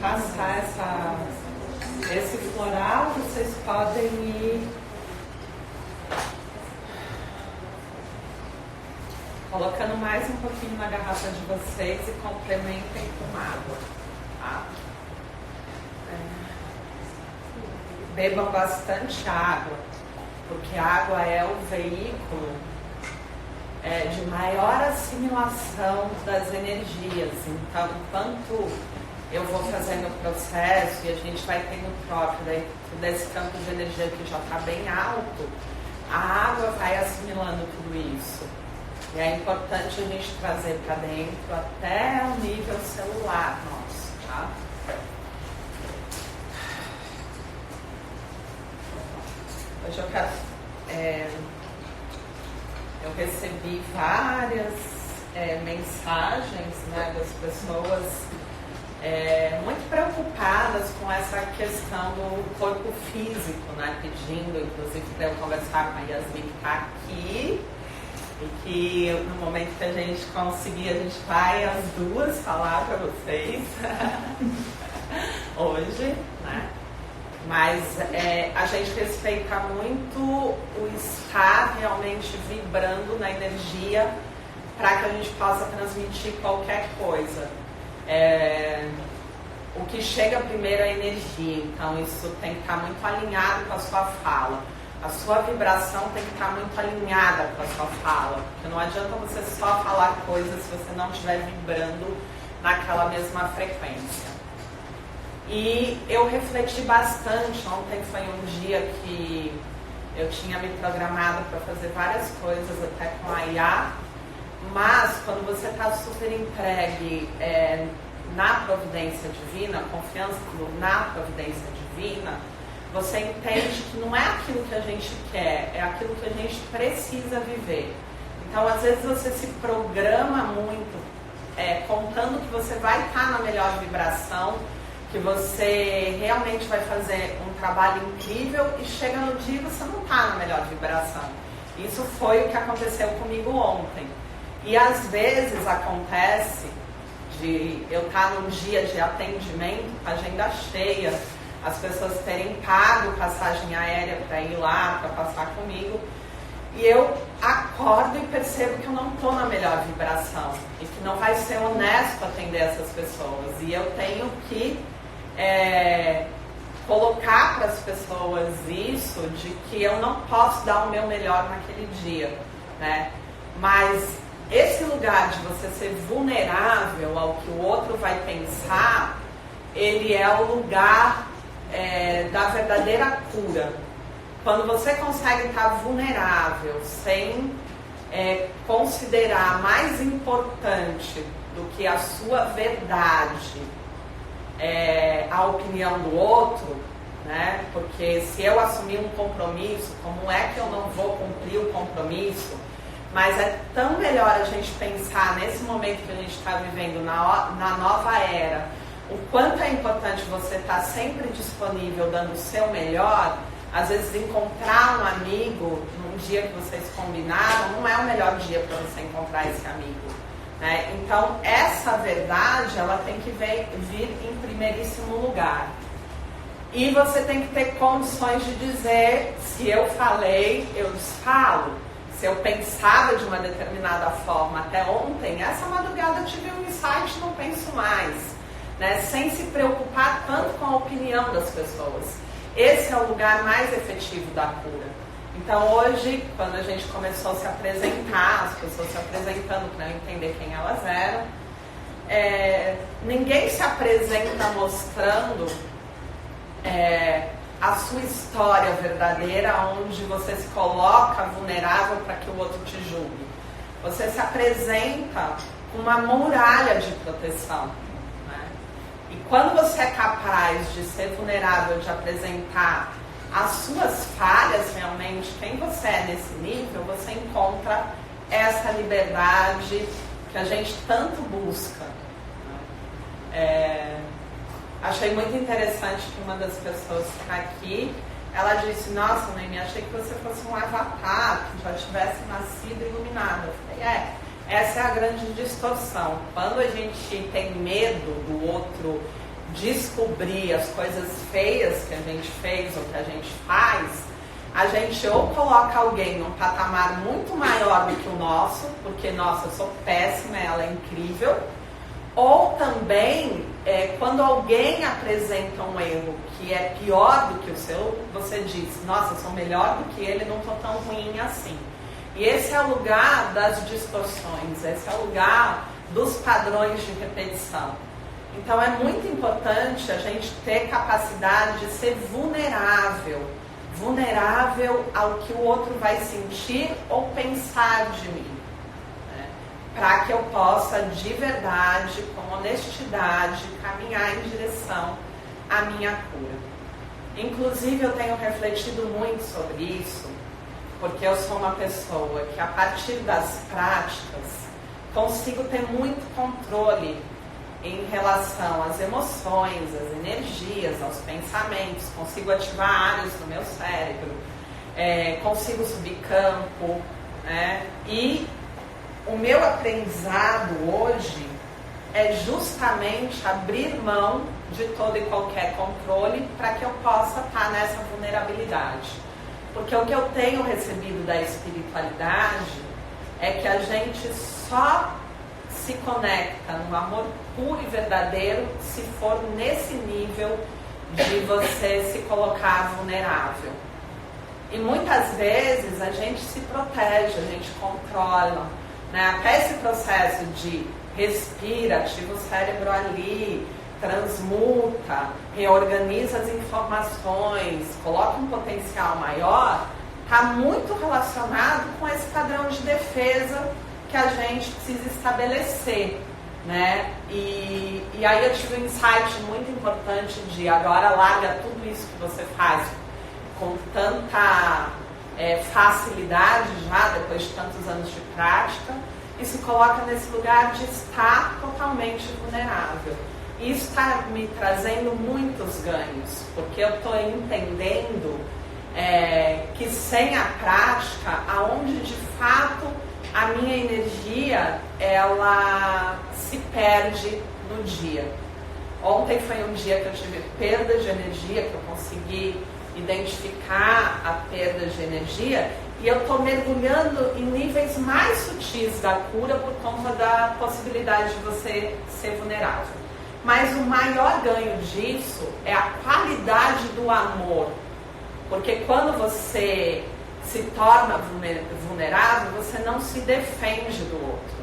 passar esse floral, vocês podem ir colocando mais um pouquinho na garrafa de vocês e complementem com água, tá? Bebam bastante água, porque a água é o veículo de maior assimilação das energias. Então, enquanto eu vou fazendo o processo e a gente vai tendo troca desse campo de energia que já está bem alto, a água vai assimilando tudo isso. E é importante a gente trazer para dentro até o nível celular nosso, tá? Hoje eu quero... eu recebi várias mensagens, né, das pessoas muito preocupadas com essa questão do corpo físico, né, pedindo, inclusive, para eu conversar com a Yasmin, que está aqui, e que no momento que a gente conseguir, a gente vai as duas falar para vocês hoje, né? Mas a gente respeita muito o estar realmente vibrando na energia para que a gente possa transmitir qualquer coisa. O que chega primeiro é a energia, então isso tem que estar muito alinhado com a sua fala. A sua vibração tem que estar muito alinhada com a sua fala, porque não adianta você só falar coisas se você não estiver vibrando naquela mesma frequência. E eu refleti bastante. Ontem foi um dia que eu tinha me programado para fazer várias coisas, até com a IA, mas quando você está super entregue na providência divina, confiança na providência divina, você entende que não é aquilo que a gente quer, é aquilo que a gente precisa viver. Então, às vezes você se programa muito, contando que você vai estar na melhor vibração, que você realmente vai fazer um trabalho incrível e chega no dia e você não está na melhor vibração. Isso foi o que aconteceu comigo ontem. E às vezes acontece de eu estar num dia de atendimento, agenda cheia, as pessoas terem pago passagem aérea para ir lá, para passar comigo, e eu acordo e percebo que eu não estou na melhor vibração e que não vai ser honesto atender essas pessoas. E eu tenho que colocar para as pessoas isso, de que eu não posso dar o meu melhor naquele dia, né? Mas esse lugar de você ser vulnerável ao que o outro vai pensar, ele é o lugar da verdadeira cura. Quando você consegue estar vulnerável, sem considerar mais importante do que a sua verdade, a opinião do outro, né? Porque se eu assumir um compromisso, como é que eu não vou cumprir o compromisso? Mas é tão melhor a gente pensar nesse momento que a gente está vivendo, na nova era, o quanto é importante você estar sempre disponível, dando o seu melhor. Às vezes encontrar um amigo num dia que vocês combinaram não é o melhor dia para você encontrar esse amigo, né? Então essa verdade, ela tem que vir em primeiríssimo lugar. E você tem que ter condições de dizer: se eu falei, eu desfalo. Se eu pensava de uma determinada forma até ontem, essa madrugada eu tive um insight, não penso mais, né? Sem se preocupar tanto com a opinião das pessoas. Esse é o lugar mais efetivo da cura. Então hoje, quando a gente começou a se apresentar, as pessoas se apresentando para eu entender quem elas eram, ninguém se apresenta mostrando a sua história verdadeira, onde você se coloca vulnerável para que o outro te julgue. Você se apresenta com uma muralha de proteção. E quando você é capaz de ser vulnerável, de apresentar as suas falhas realmente, quem você é nesse nível, você encontra essa liberdade que a gente tanto busca. Achei muito interessante que uma das pessoas que está aqui, ela disse: nossa, Noemi, achei que você fosse um avatar, que já tivesse nascido iluminado. Eu falei: essa é a grande distorção. Quando a gente tem medo do outro descobrir as coisas feias que a gente fez ou que a gente faz, a gente ou coloca alguém num patamar muito maior do que o nosso, porque, nossa, eu sou péssima, ela é incrível, ou também, quando alguém apresenta um erro que é pior do que o seu, você diz, nossa, eu sou melhor do que ele, não estou tão ruim assim. E esse é o lugar das distorções, esse é o lugar dos padrões de repetição. Então é muito importante a gente ter capacidade de ser vulnerável ao que o outro vai sentir ou pensar de mim, né? Para que eu possa de verdade, com honestidade, caminhar em direção à minha cura. Inclusive eu tenho refletido muito sobre isso, porque eu sou uma pessoa que a partir das práticas consigo ter muito controle em relação às emoções, às energias, aos pensamentos, consigo ativar áreas do meu cérebro, consigo subir campo, né? E o meu aprendizado hoje é justamente abrir mão de todo e qualquer controle para que eu possa estar nessa vulnerabilidade. Porque o que eu tenho recebido da espiritualidade é que a gente só se conecta no amor puro e verdadeiro se for nesse nível de você se colocar vulnerável. E muitas vezes a gente se protege, a gente controla, né? Até esse processo de respira, ativa o cérebro ali, transmuta, reorganiza as informações, coloca um potencial maior, está muito relacionado com esse padrão de defesa que a gente precisa estabelecer, né? E aí eu tive um insight muito importante de agora larga tudo isso que você faz com tanta facilidade já, depois de tantos anos de prática, e se coloca nesse lugar de estar totalmente vulnerável. E isso está me trazendo muitos ganhos, porque eu estou entendendo que sem a prática, aonde de fato a minha energia ela se perde no dia. Ontem foi um dia que eu tive perda de energia, que eu consegui identificar a perda de energia, e eu estou mergulhando em níveis mais sutis da cura por conta da possibilidade de você ser vulnerável. Mas o maior ganho disso é a qualidade do amor, porque quando você se torna vulnerável, você não se defende do outro.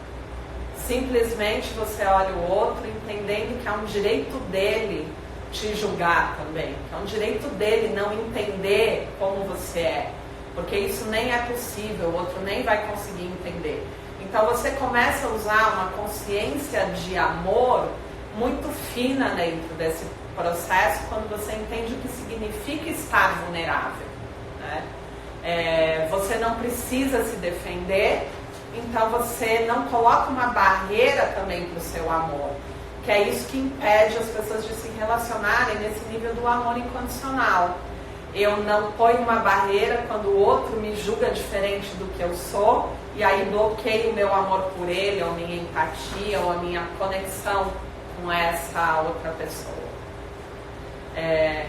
Simplesmente você olha o outro entendendo que é um direito dele te julgar também, que é um direito dele não entender como você é, porque isso nem é possível, o outro nem vai conseguir entender. Então você começa a usar uma consciência de amor muito fina dentro desse processo, quando você entende o que significa estar vulnerável, né? Você não precisa se defender, então você não coloca uma barreira também para o seu amor, que é isso que impede as pessoas de se relacionarem nesse nível do amor incondicional. Eu não ponho uma barreira quando o outro me julga diferente do que eu sou, e aí bloqueio o meu amor por ele, ou a minha empatia, ou a minha conexão com essa outra pessoa.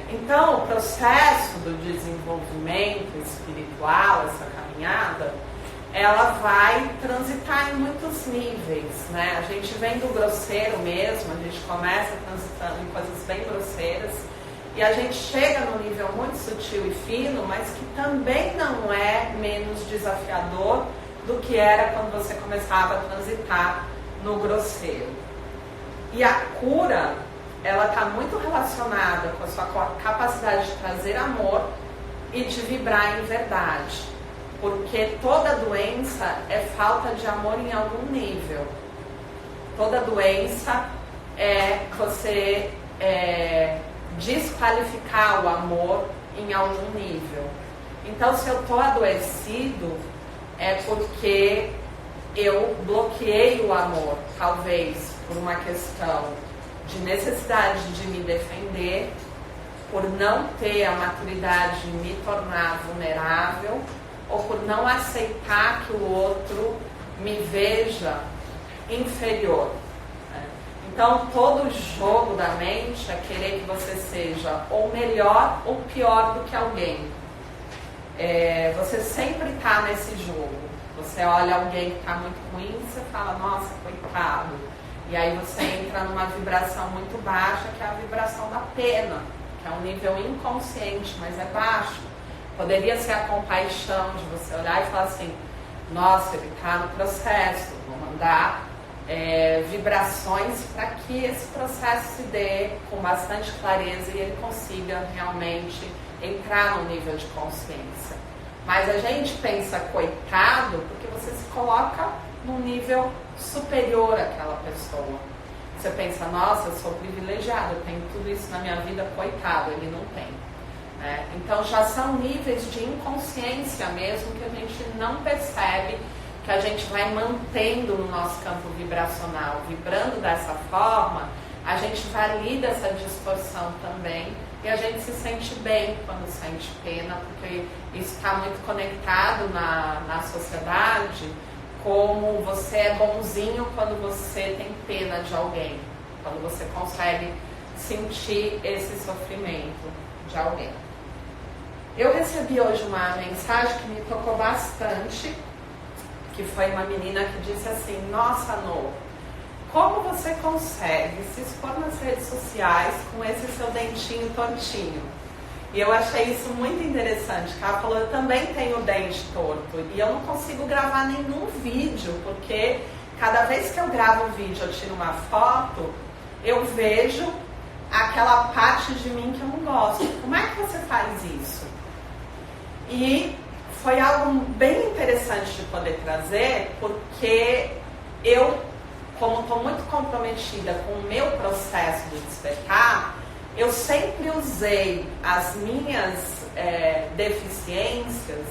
Então, o processo do desenvolvimento espiritual, essa caminhada, ela vai transitar em muitos níveis, né? A gente vem do grosseiro mesmo, a gente começa transitando em coisas bem grosseiras, e a gente chega num nível muito sutil e fino, mas que também não é menos desafiador do que era quando você começava a transitar no grosseiro. E a cura, ela está muito relacionada com a sua capacidade de trazer amor e de vibrar em verdade. Porque toda doença é falta de amor em algum nível. Toda doença é você desqualificar o amor em algum nível. Então, se eu estou adoecido, é porque eu bloqueei o amor, talvez por uma questão de necessidade de me defender, por não ter a maturidade de me tornar vulnerável, ou por não aceitar que o outro me veja inferior. Então, todo jogo da mente é querer que você seja ou melhor ou pior do que alguém. Você sempre está nesse jogo. Você olha alguém que está muito ruim, você fala, nossa, coitado. E aí você entra numa vibração muito baixa, que é a vibração da pena, que é um nível inconsciente, mas é baixo. Poderia ser a compaixão de você olhar e falar assim, nossa, ele está no processo, vou mandar vibrações para que esse processo se dê com bastante clareza e ele consiga realmente entrar no nível de consciência. Mas a gente pensa coitado porque você se coloca num nível superior àquela pessoa. Você pensa, nossa, eu sou privilegiado, eu tenho tudo isso na minha vida, coitado, ele não tem. Então já são níveis de inconsciência mesmo que a gente não percebe, que a gente vai mantendo no nosso campo vibracional. Vibrando dessa forma, a gente valida essa distorção também e a gente se sente bem quando sente pena, porque isso está muito conectado na sociedade, como você é bonzinho quando você tem pena de alguém, quando você consegue sentir esse sofrimento de alguém. Eu recebi hoje uma mensagem que me tocou bastante, que foi uma menina que disse assim, nossa, Nô, como você consegue se expor nas redes sociais com esse seu dentinho tortinho? E eu achei isso muito interessante, que ela falou, eu também tenho o dente torto e eu não consigo gravar nenhum vídeo, porque cada vez que eu gravo um vídeo, eu tiro uma foto, eu vejo aquela parte de mim que eu não gosto. Como é que você faz isso? E foi algo bem interessante de poder trazer, porque eu, como estou muito comprometida com o meu processo de despertar, eu sempre usei as minhas deficiências,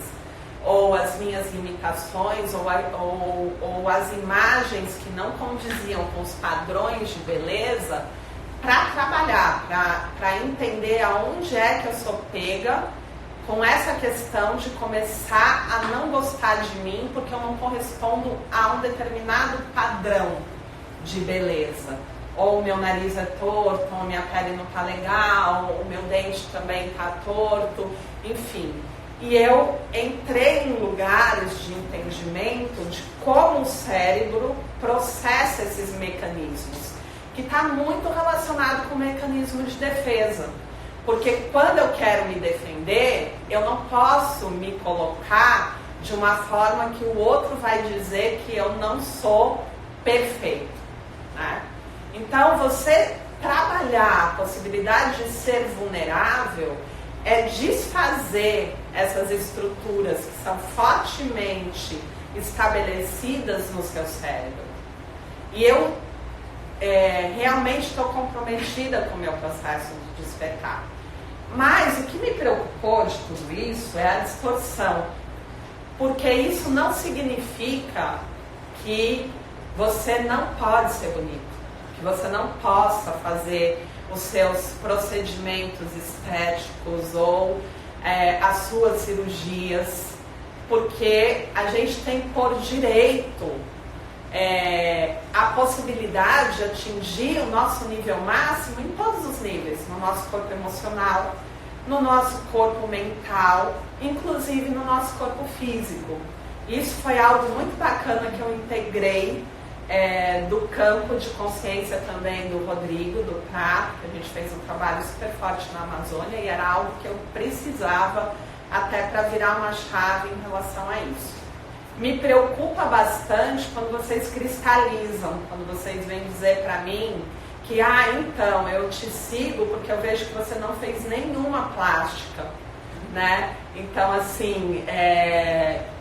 ou as minhas limitações, ou as imagens que não condiziam com os padrões de beleza, para trabalhar, para entender aonde é que eu sou pega, com essa questão de começar a não gostar de mim porque eu não correspondo a um determinado padrão de beleza. Ou o meu nariz é torto, ou minha pele não está legal, ou o meu dente também está torto, enfim. E eu entrei em lugares de entendimento de como o cérebro processa esses mecanismos, que está muito relacionado com o mecanismo de defesa. Porque quando eu quero me defender, eu não posso me colocar de uma forma que o outro vai dizer que eu não sou perfeito, né? Então, você trabalhar a possibilidade de ser vulnerável é desfazer essas estruturas que são fortemente estabelecidas no seu cérebro. E eu realmente estou comprometida com o meu processo de despertar. Mas o que me preocupou de tudo isso é a distorção, porque isso não significa que você não pode ser bonito, que você não possa fazer os seus procedimentos estéticos ou as suas cirurgias, porque a gente tem por direito a possibilidade de atingir o nosso nível máximo em todos os níveis, no nosso corpo emocional, no nosso corpo mental, inclusive no nosso corpo físico. Isso foi algo muito bacana que eu integrei do campo de consciência também do Rodrigo, do Prato, que a gente fez um trabalho super forte na Amazônia e era algo que eu precisava até para virar uma chave em relação a isso. Me preocupa bastante quando vocês cristalizam, quando vocês vêm dizer para mim que, então, eu te sigo porque eu vejo que você não fez nenhuma plástica, né? Então, assim,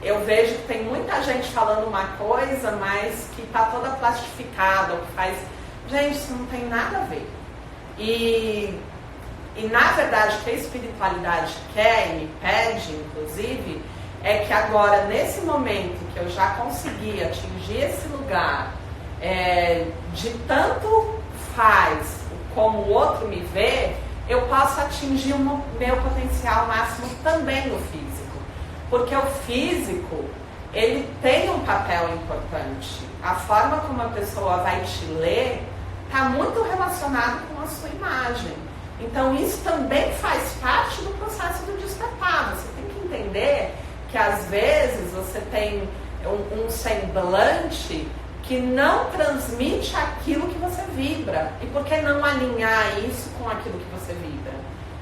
eu vejo que tem muita gente falando uma coisa, mas que tá toda plastificada, ou que faz... Gente, isso não tem nada a ver. E na verdade, o que a espiritualidade quer e me pede, inclusive, é que agora, nesse momento que eu já consegui atingir esse lugar de tanto faz como o outro me vê, eu posso atingir o meu potencial máximo também no físico. Porque o físico, ele tem um papel importante. A forma como a pessoa vai te ler está muito relacionado com a sua imagem. Então isso também faz parte do processo do despertar. Você tem que entender que às vezes você tem um semblante que não transmite aquilo que você vibra. E por que não alinhar isso com aquilo que você vibra?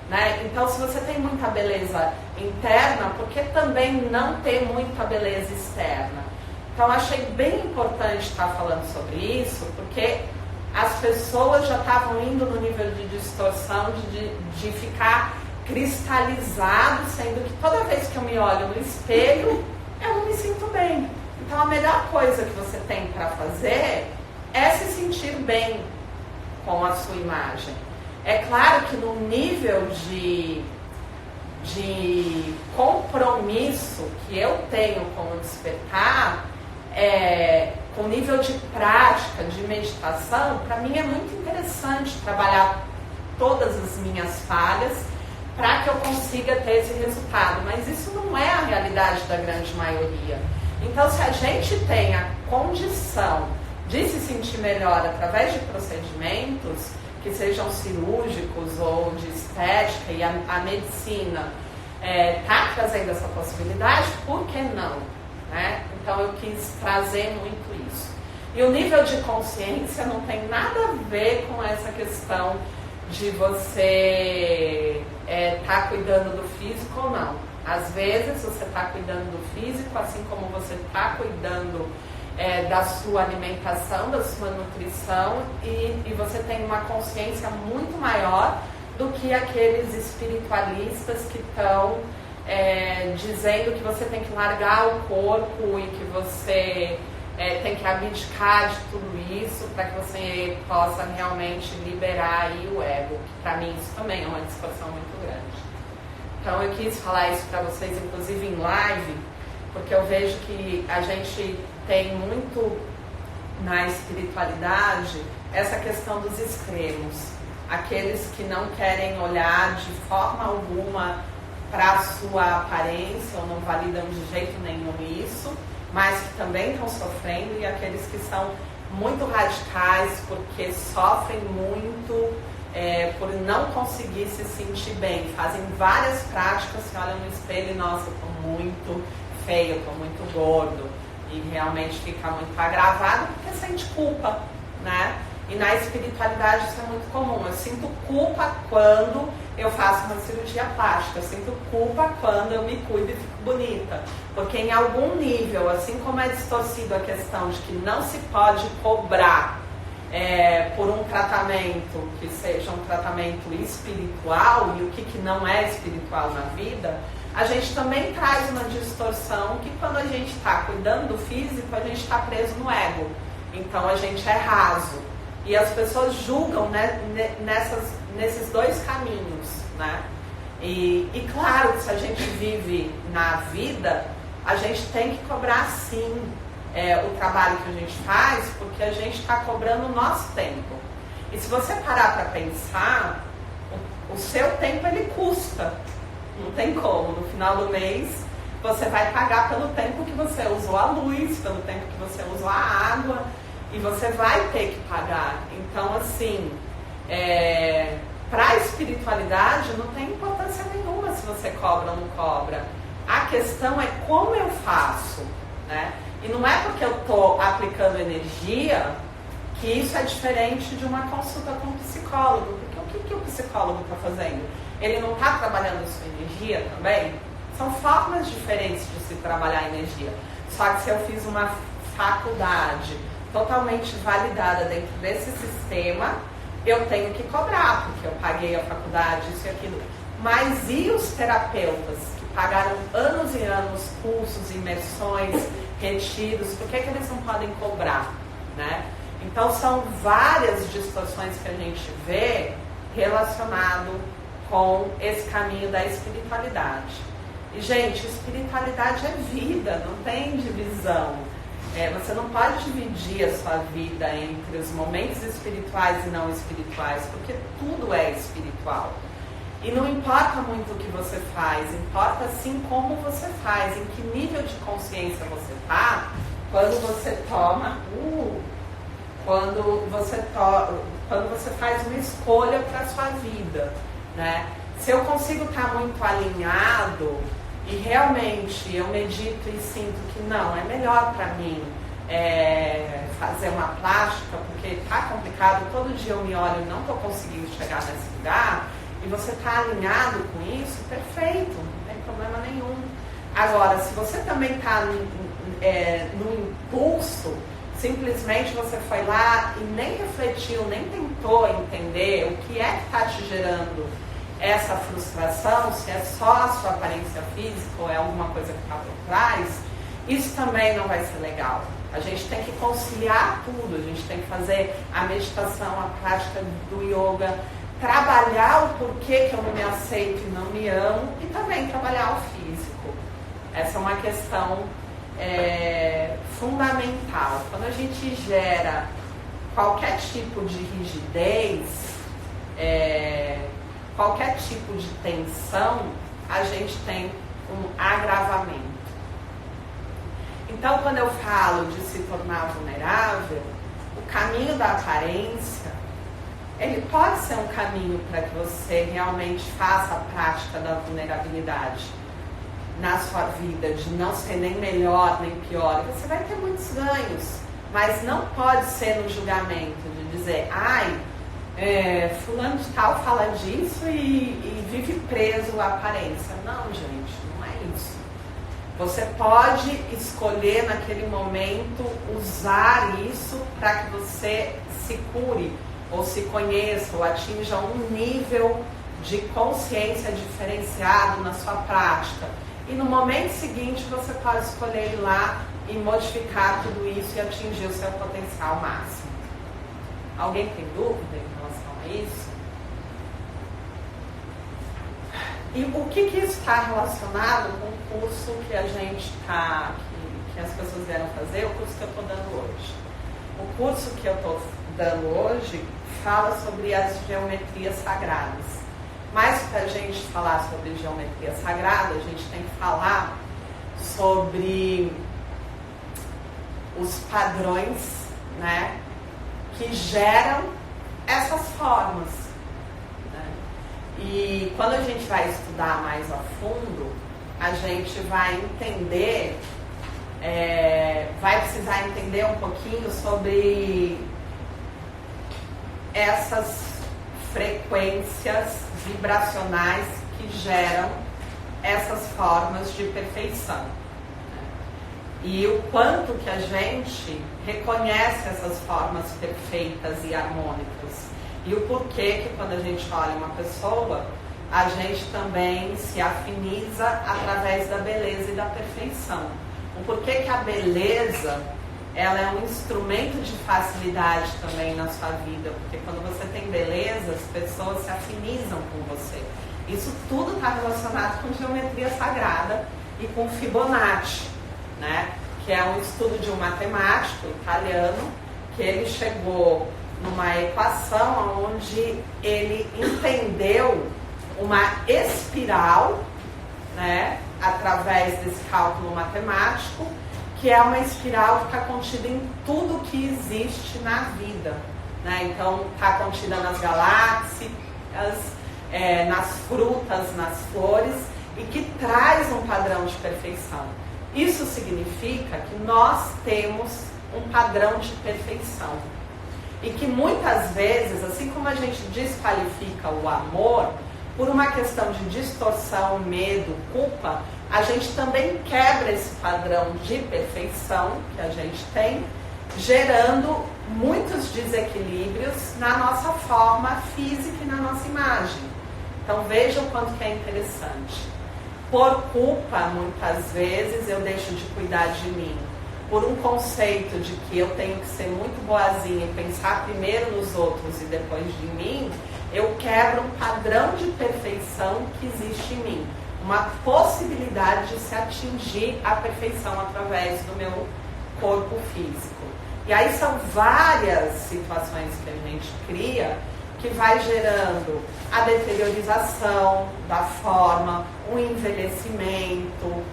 Né? Então, se você tem muita beleza interna, por que também não ter muita beleza externa? Então, achei bem importante estar falando sobre isso, porque as pessoas já estavam indo no nível de distorção, de ficar cristalizado, sendo que toda vez que eu me olho no espelho, eu não me sinto bem. Então, a melhor coisa que você tem para fazer é se sentir bem com a sua imagem. É claro que no nível de compromisso que eu tenho com o despertar, com o nível de prática, de meditação, para mim é muito interessante trabalhar todas as minhas falhas para que eu consiga ter esse resultado. Mas isso não é a realidade da grande maioria. Então, se a gente tem a condição de se sentir melhor através de procedimentos, que sejam cirúrgicos ou de estética, e a medicina está trazendo essa possibilidade, por que não? Né? Então eu quis trazer muito isso. E o nível de consciência não tem nada a ver com essa questão de você estar cuidando do físico ou não. Às vezes você está cuidando do físico, assim como você está cuidando da sua alimentação, da sua nutrição, e você tem uma consciência muito maior do que aqueles espiritualistas que estão dizendo que você tem que largar o corpo e que você tem que abdicar de tudo isso para que você possa realmente liberar aí o ego, que para mim isso também é uma discussão muito grande. Então eu quis falar isso para vocês, inclusive em live, porque eu vejo que a gente tem muito na espiritualidade essa questão dos extremos. Aqueles que não querem olhar de forma alguma para a sua aparência ou não validam de jeito nenhum isso, mas que também estão sofrendo, e aqueles que são muito radicais porque sofrem muito por não conseguir se sentir bem. Fazem várias práticas, se olham no espelho e, nossa, eu estou muito feio, eu estou muito gordo. E realmente fica muito agravado porque sente culpa, né? E na espiritualidade isso é muito comum. Eu sinto culpa quando eu faço uma cirurgia plástica. Eu sinto culpa quando eu me cuido e fico bonita. Porque em algum nível, assim como é distorcido a questão de que não se pode cobrar por um tratamento que seja um tratamento espiritual, e o que não é espiritual na vida, a gente também traz uma distorção que quando a gente está cuidando do físico, a gente está preso no ego. Então a gente é raso. E as pessoas julgam, né, nesses dois caminhos, né? E claro que se a gente vive na vida, a gente tem que cobrar sim o trabalho que a gente faz, porque a gente está cobrando o nosso tempo. E se você parar para pensar, o seu tempo ele custa. Não tem como. No final do mês, você vai pagar pelo tempo que você usou a luz, pelo tempo que você usou a água, e você vai ter que pagar. Então, assim, para a espiritualidade não tem importância nenhuma se você cobra ou não cobra. A questão é como eu faço, né? E não é porque eu estou aplicando energia que isso é diferente de uma consulta com um psicólogo. Porque o que o psicólogo está fazendo? Ele não está trabalhando a sua energia também? São formas diferentes de se trabalhar a energia. Só que se eu fiz uma faculdade totalmente validada dentro desse sistema, eu tenho que cobrar, porque eu paguei a faculdade, isso e aquilo. Mas e os terapeutas que pagaram anos e anos, cursos, imersões, retiros, por que eles não podem cobrar, né? Então são várias distorções que a gente vê relacionado com esse caminho da espiritualidade. E, gente, espiritualidade é vida, não tem divisão. Você não pode dividir a sua vida entre os momentos espirituais e não espirituais, porque tudo é espiritual. E não importa muito o que você faz, importa sim como você faz, em que nível de consciência você está, quando você toma quando você faz uma escolha para a sua vida, né? Se eu consigo estar muito alinhado e realmente eu medito e sinto que não, é melhor para mim fazer uma plástica, porque tá complicado, todo dia eu me olho e não estou conseguindo chegar nesse lugar, e você está alinhado com isso, perfeito, não tem problema nenhum. Agora, se você também está no impulso, simplesmente você foi lá e nem refletiu, nem tentou entender o que é que está te gerando essa frustração, se é só a sua aparência física ou é alguma coisa que está por trás, isso também não vai ser legal. A gente tem que conciliar tudo, a gente tem que fazer a meditação, a prática do yoga, trabalhar o porquê que eu não me aceito e não me amo e também trabalhar o físico. Essa é uma questão fundamental. Quando a gente gera qualquer tipo de rigidez, qualquer tipo de tensão, a gente tem um agravamento. Então, quando eu falo de se tornar vulnerável, o caminho da aparência, ele pode ser um caminho para que você realmente faça a prática da vulnerabilidade na sua vida, de não ser nem melhor nem pior. Você vai ter muitos ganhos, mas não pode ser no julgamento de dizer, fulano de tal fala disso e vive preso à aparência. Não, gente, não é isso. Você pode escolher naquele momento usar isso para que você se cure, ou se conheça, ou atinja um nível de consciência diferenciado na sua prática. E no momento seguinte você pode escolher ir lá e modificar tudo isso e atingir o seu potencial máximo. Alguém tem dúvida em relação a isso? E o que isso está relacionado com o curso que a gente está, que as pessoas vieram fazer, o curso que eu estou dando hoje? O curso que eu estou dando hoje fala sobre as geometrias sagradas. Mas para a gente falar sobre geometria sagrada, a gente tem que falar sobre os padrões, né, que geram essas formas. E quando a gente vai estudar mais a fundo, a gente vai entender, vai precisar entender um pouquinho sobre essas frequências vibracionais que geram essas formas de perfeição. E o quanto que a gente reconhece essas formas perfeitas e harmônicas. E o porquê que quando a gente olha uma pessoa, a gente também se afiniza através da beleza e da perfeição. O porquê que a beleza, ela é um instrumento de facilidade também na sua vida. Porque quando você tem beleza, as pessoas se afinizam com você. Isso tudo está relacionado com geometria sagrada e com Fibonacci, né? Que é um estudo de um matemático italiano, que ele chegou numa equação onde ele entendeu uma espiral, né, através desse cálculo matemático, que é uma espiral que está contida em tudo que existe na vida, né? Então está contida nas galáxias, nas frutas, nas flores, e que traz um padrão de perfeição. Isso significa que nós temos um padrão de perfeição. E que muitas vezes, assim como a gente desqualifica o amor, por uma questão de distorção, medo, culpa, a gente também quebra esse padrão de perfeição que a gente tem, gerando muitos desequilíbrios na nossa forma física e na nossa imagem. Então vejam quanto que é interessante. Por culpa, muitas vezes, eu deixo de cuidar de mim. Por um conceito de que eu tenho que ser muito boazinha e pensar primeiro nos outros e depois de mim, eu quebro um padrão de perfeição que existe em mim. Uma possibilidade de se atingir a perfeição através do meu corpo físico. E aí são várias situações que a gente cria que vai gerando a deteriorização da forma, o envelhecimento,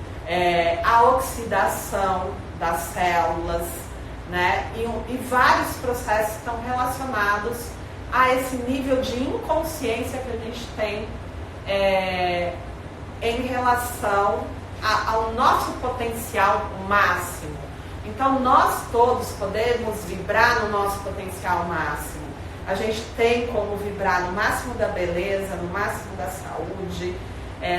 a oxidação das células, né? E vários processos estão relacionados a esse nível de inconsciência que a gente tem em relação ao nosso potencial máximo. Então nós todos podemos vibrar no nosso potencial máximo. A gente tem como vibrar no máximo da beleza, no máximo da saúde,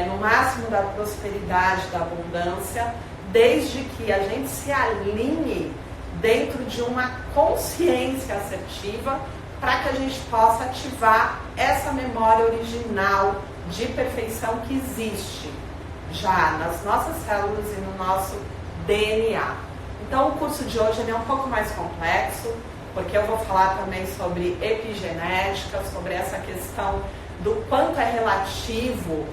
no máximo da prosperidade, da abundância, desde que a gente se alinhe dentro de uma consciência assertiva para que a gente possa ativar essa memória original de perfeição que existe já nas nossas células e no nosso DNA. Então o curso de hoje ele é um pouco mais complexo, porque eu vou falar também sobre epigenética, sobre essa questão do quanto é relativo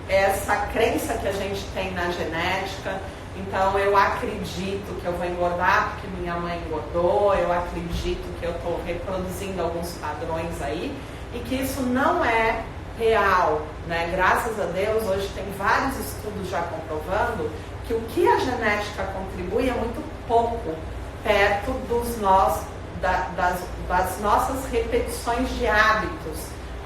essa crença que a gente tem na genética. Então eu acredito que eu vou engordar porque minha mãe engordou, eu acredito que eu estou reproduzindo alguns padrões aí e que isso não é real, né? Graças a Deus, hoje tem vários estudos já comprovando que o que a genética contribui é muito pouco perto das nossas repetições de hábitos,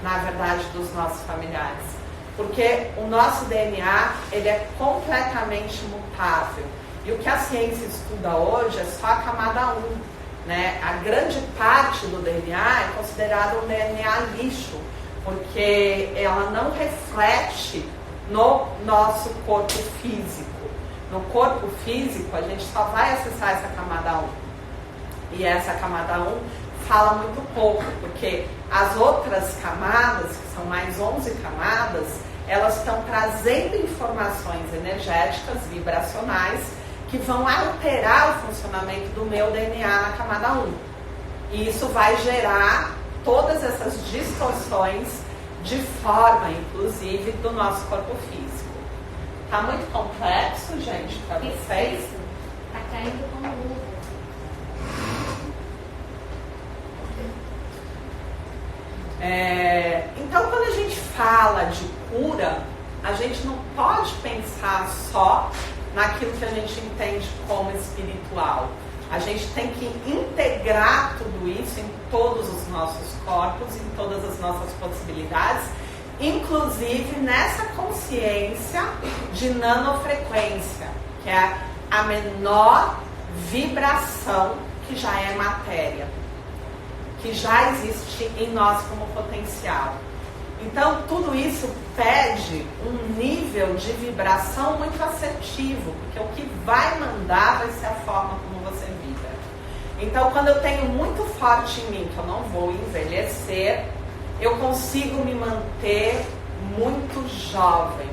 na verdade, dos nossos familiares. Porque o nosso DNA, ele é completamente mutável. E o que a ciência estuda hoje é só a camada 1, né? A grande parte do DNA é considerado um DNA lixo, porque ela não reflete no nosso corpo físico. No corpo físico, a gente só vai acessar essa camada 1. E essa camada 1 fala muito pouco, porque as outras camadas, que são mais 11 camadas, elas estão trazendo informações energéticas, vibracionais, que vão alterar o funcionamento do meu DNA na camada 1. E isso vai gerar todas essas distorções de forma, inclusive, do nosso corpo físico. Tá muito complexo, gente, para vocês? Tá caindo como luva. Então, quando a gente fala de cura, a gente não pode pensar só naquilo que a gente entende como espiritual. A gente tem que integrar tudo isso em todos os nossos corpos, em todas as nossas possibilidades, inclusive nessa consciência de nanofrequência, que é a menor vibração que já é matéria, que já existe em nós como potencial. Então, tudo isso pede um nível de vibração muito assertivo, porque o que vai mandar vai ser a forma como você vibra. Então, quando eu tenho muito forte em mim que eu não vou envelhecer, eu consigo me manter muito jovem.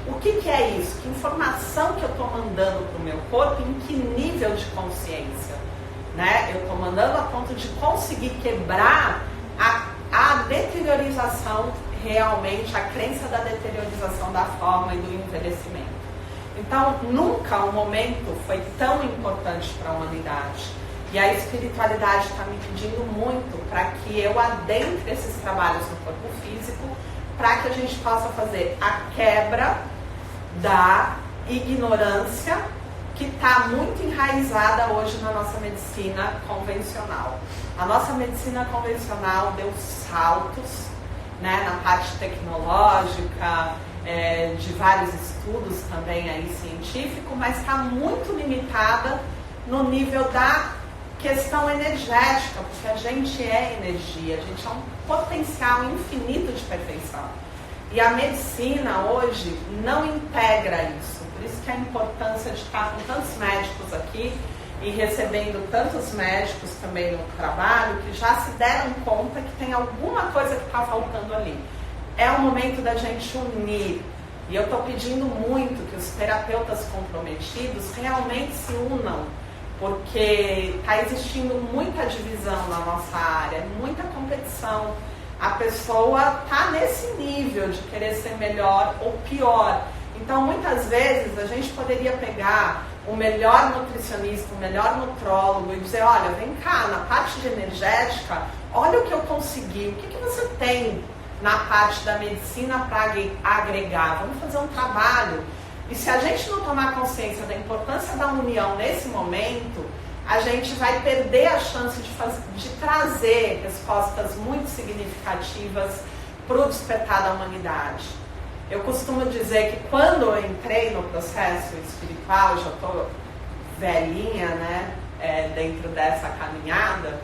O que é isso? Que informação que eu estou mandando para o meu corpo, em que nível de consciência? Né? Eu estou mandando a ponto de conseguir quebrar a deteriorização realmente, a crença da deteriorização da forma e do envelhecimento. Então, nunca um momento foi tão importante para a humanidade. E a espiritualidade está me pedindo muito para que eu adentre esses trabalhos no corpo físico, para que a gente possa fazer a quebra da ignorância que está muito enraizada hoje na nossa medicina convencional. A nossa medicina convencional deu saltos, né, na parte tecnológica, de vários estudos também aí científico, mas está muito limitada no nível da questão energética, porque a gente é energia, a gente é um potencial infinito de perfeição. E a medicina hoje não integra isso. Por isso que a importância de estar com tantos médicos aqui e recebendo tantos médicos também no trabalho que já se deram conta que tem alguma coisa que está faltando ali. É o momento da gente unir. E eu estou pedindo muito que os terapeutas comprometidos realmente se unam, porque está existindo muita divisão na nossa área, muita competição. A pessoa está nesse nível de querer ser melhor ou pior. Então, muitas vezes, a gente poderia pegar o melhor nutricionista, o melhor nutrólogo e dizer, olha, vem cá, na parte de energética, olha o que eu consegui, o que você tem na parte da medicina para agregar, vamos fazer um trabalho. E se a gente não tomar consciência da importância da união nesse momento, a gente vai perder a chance de trazer respostas muito significativas para o despertar da humanidade. Eu costumo dizer que quando eu entrei no processo espiritual, já estou velhinha, né, dentro dessa caminhada,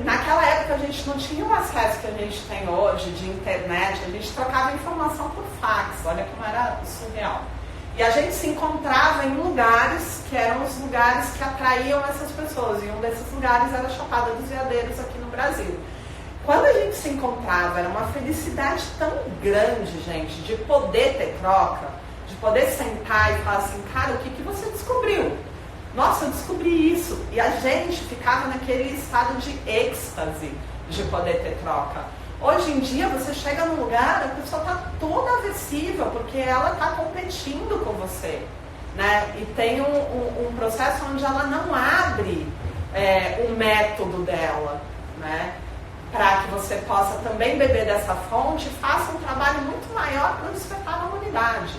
naquela época a gente não tinha o acesso que a gente tem hoje de internet, a gente trocava informação por fax, olha como era surreal. E a gente se encontrava em lugares que eram os lugares que atraíam essas pessoas, e um desses lugares era a Chapada dos Veadeiros aqui no Brasil. Quando a gente se encontrava, era uma felicidade tão grande, gente, de poder ter troca, de poder sentar e falar assim, cara, o que você descobriu? Nossa, eu descobri isso. E a gente ficava naquele estado de êxtase de poder ter troca. Hoje em dia, você chega num lugar, a pessoa está toda aversiva, porque ela está competindo com você, né? E tem um processo onde ela não abre o método dela, né? Para que você possa também beber dessa fonte e faça um trabalho muito maior para despertar a humanidade.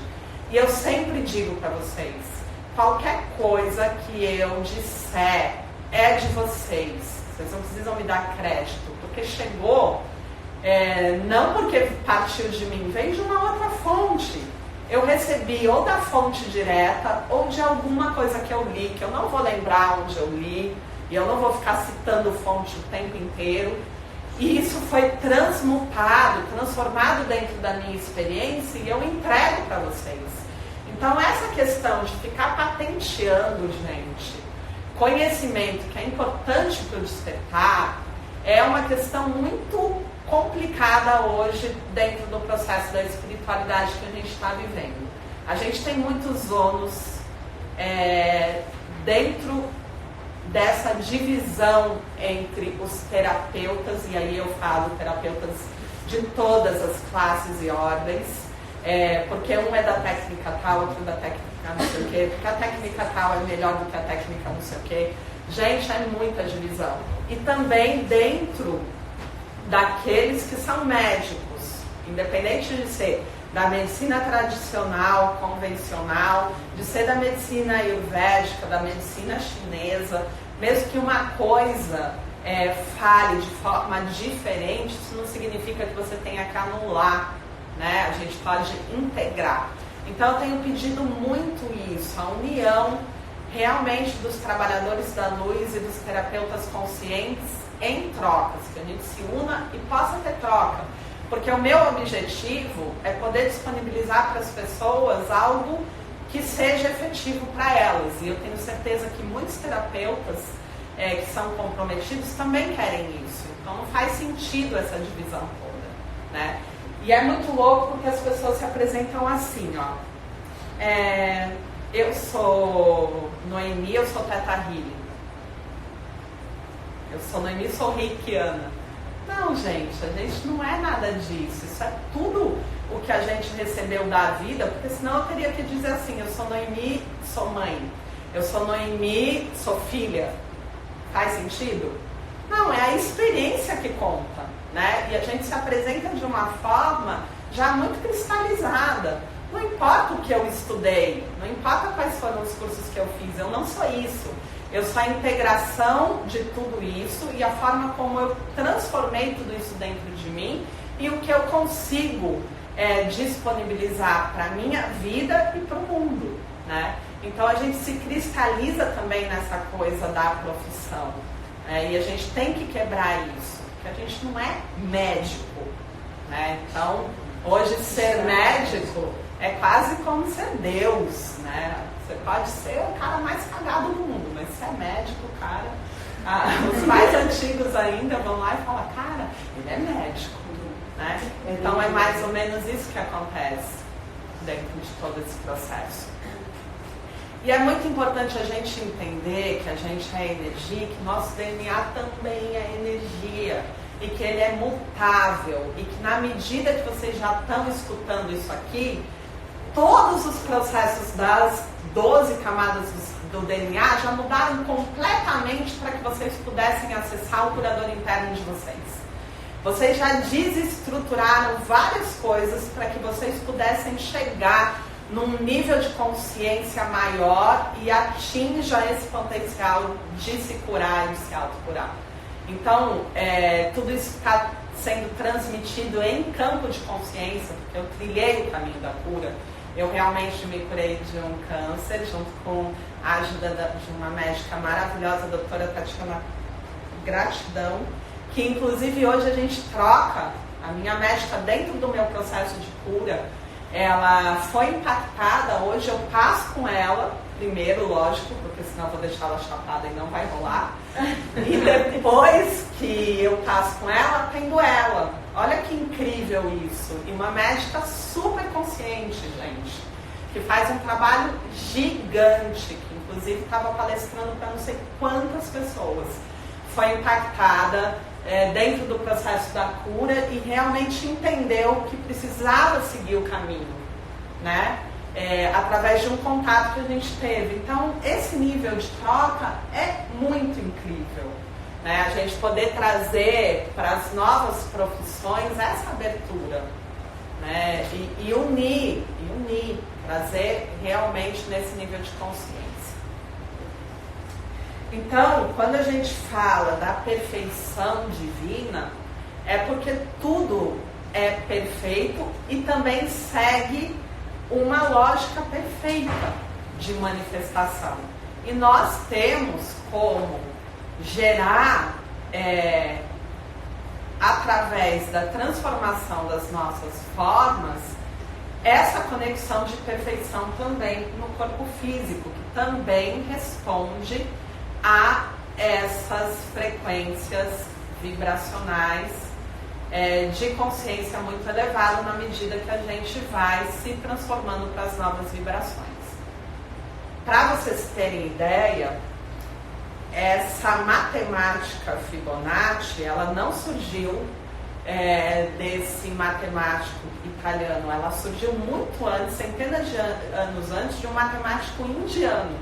E eu sempre digo para vocês, qualquer coisa que eu disser é de vocês. Vocês não precisam me dar crédito, porque chegou, não porque partiu de mim, veio de uma outra fonte. Eu recebi ou da fonte direta ou de alguma coisa que eu li, que eu não vou lembrar onde eu li, e eu não vou ficar citando fonte o tempo inteiro. E isso foi transmutado, transformado dentro da minha experiência e eu entrego para vocês. Então essa questão de ficar patenteando, gente, conhecimento que é importante para o despertar, é uma questão muito complicada hoje dentro do processo da espiritualidade que a gente está vivendo. A gente tem muitos ônus dentro dessa divisão entre os terapeutas, e aí eu falo terapeutas de todas as classes e ordens, porque um é da técnica tal, outro da técnica não sei o quê, porque a técnica tal é melhor do que a técnica não sei o quê. Gente, é muita divisão. E também dentro daqueles que são médicos, independente de ser da medicina tradicional, convencional, de ser da medicina ayurvédica, da medicina chinesa, mesmo que uma coisa fale de forma diferente, isso não significa que você tenha que anular, né? A gente pode integrar. Então eu tenho pedido muito isso, a união realmente dos trabalhadores da luz e dos terapeutas conscientes em trocas, que a gente se una e possa ter troca. Porque o meu objetivo é poder disponibilizar para as pessoas algo que seja efetivo para elas. E eu tenho certeza que muitos terapeutas que são comprometidos também querem isso. Então não faz sentido essa divisão toda, né? E é muito louco porque as pessoas se apresentam assim, ó. Eu sou Noemi, eu sou Teta Healing. Eu sou Noemi, sou reikiana. Não, gente, a gente não é nada disso. Isso é tudo o que a gente recebeu da vida, porque senão eu teria que dizer assim, eu sou Noemi, sou mãe. Eu sou Noemi, sou filha. Faz sentido? Não, é a experiência que conta, né? E a gente se apresenta de uma forma já muito cristalizada. Não importa o que eu estudei, não importa quais foram os cursos que eu fiz, eu não sou isso. Eu sou a integração de tudo isso e a forma como eu transformei tudo isso dentro de mim e o que eu consigo disponibilizar para a minha vida e para o mundo, né? Então a gente se cristaliza também nessa coisa da profissão, e a gente tem que quebrar isso, porque a gente não é médico, né? Então hoje ser médico é quase como ser Deus, né? Você pode ser o cara mais cagado do mundo, mas se é médico, cara, os mais antigos ainda vão lá e falam, cara, ele é médico, né? Então é mais ou menos isso que acontece dentro de todo esse processo. E é muito importante a gente entender que a gente é energia, que nosso DNA também é energia, e que ele é mutável, e que na medida que vocês já estão escutando isso aqui, todos os processos das 12 camadas do DNA já mudaram completamente para que vocês pudessem acessar o curador interno de vocês. Vocês já desestruturaram várias coisas para que vocês pudessem chegar num nível de consciência maior e atinja esse potencial de se curar e de se autocurar. Então, tudo isso está sendo transmitido em campo de consciência, porque eu trilhei o caminho da cura. Eu realmente me curei de um câncer, junto com a ajuda de uma médica maravilhosa, a doutora Tatiana Gratidão, que inclusive hoje a gente troca. A minha médica, dentro do meu processo de cura, ela foi impactada. Hoje eu passo com ela, primeiro, lógico, porque senão eu vou deixar ela chapada e não vai rolar. E depois que eu passo com ela, atendo ela. Olha que incrível isso. E uma médica super consciente, gente, que faz um trabalho gigante, que inclusive estava palestrando para não sei quantas pessoas. Foi impactada dentro do processo da cura e realmente entendeu que precisava seguir o caminho, né? Através de um contato que a gente teve. Então, esse nível de troca é muito incrível, né? A gente poder trazer para as novas profissões essa abertura, né? E unir, trazer realmente nesse nível de consciência. Então, quando a gente fala da perfeição divina, é porque tudo é perfeito e também segue uma lógica perfeita de manifestação. E nós temos como gerar, através da transformação das nossas formas, essa conexão de perfeição também no corpo físico, que também responde a essas frequências vibracionais de consciência muito elevada, na medida que a gente vai se transformando para as novas vibrações. Para vocês terem ideia, essa matemática Fibonacci, ela não surgiu desse matemático italiano, ela surgiu muito antes, centenas de anos antes, de um matemático indiano,